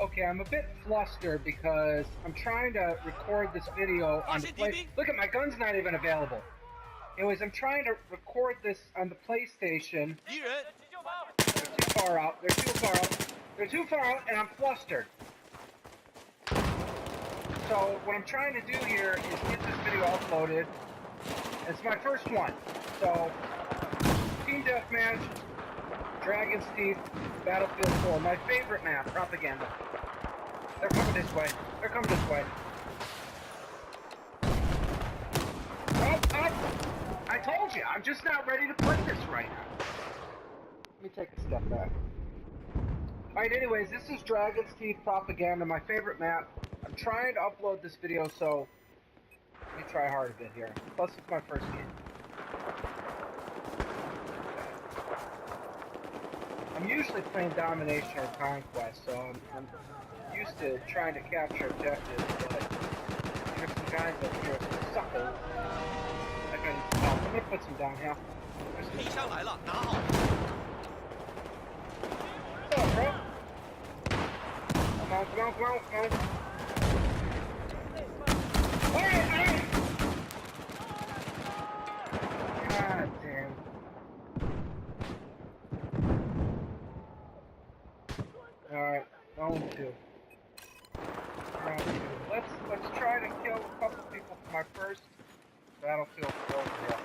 Okay, I'm a bit flustered because I'm trying to record this video on the play. Look at my gun's not even available. Anyways, I'm trying to record this on the PlayStation. They're too far out. They're too far out. They're too far out, and I'm flustered. So what I'm trying to do here is get this video uploaded. It's my first one. So, Team Deathmatch, Dragon's Teeth, Battlefield 4. My favorite map, Propaganda. They're coming this way. They're coming this way. Up, up! I told you, I'm just not ready to play this right now. Let me take a step back. Alright, anyways, this is Dragon's Teeth Propaganda, my favorite map. I'm trying to upload this video, so let me try hard a bit here. Plus, it's my first game. I'm usually playing Domination or Conquest, so I'm used to trying to capture objectives, but there's some guys up here, some suckers. I'm gonna put some down here. What's up, bro? Come on, come on, come on, come on. Alright! God damn. Alright, round two. Let's try to kill a couple people for my first Battlefield 4 video.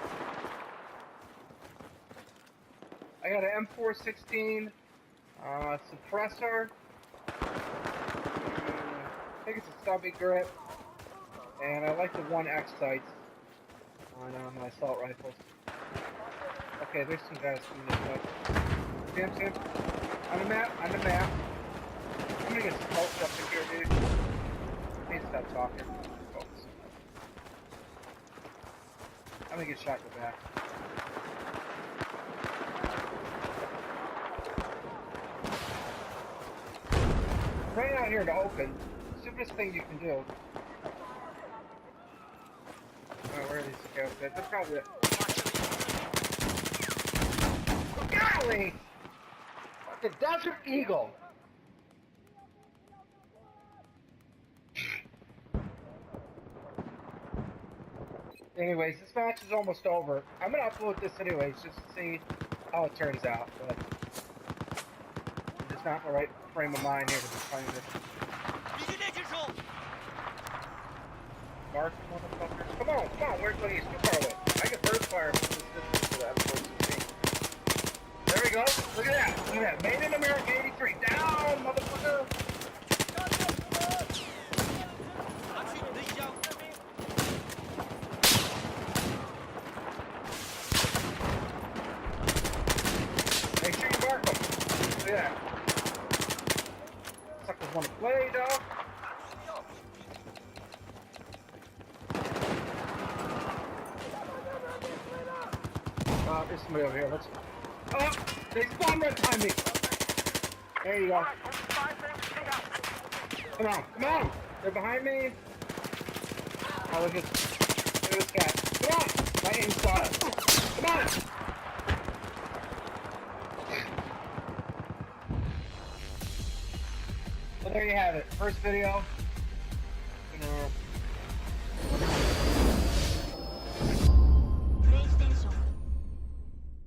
I got an M416 suppressor. I think it's a stubby grip. And I like the 1X sights on my assault rifles. Okay, there's some guys coming this way. Sam, Sam. On the map, on the map. I'm gonna get smoked up in here, dude. I need to stop talking. Focus. I'm gonna get shot in the back. Right out here in the open. Stupidest thing you can do. Where are these scouts at? They're probably it. Golly! The Desert Eagle! Anyways, this match is almost over. I'm gonna upload this anyways, just to see how it turns out, but I'm just not in the right frame of mind here to be playing this. Mark, motherfuckers. Come on, come on, where's the he's too far away. I can burst fire from this distance to that person. There we go. Look at that. Look at that. Made in America 83. Down, motherfucker. Make sure you mark them. Look at that. Suckers want to play, dog. There's somebody over here. Let's. Oh! They spawned right behind me! There you go. Come on, come on! They're behind me. Oh, look at this cat. Come on! My aim shot us. Come on! Well, there you have it. First video. You know,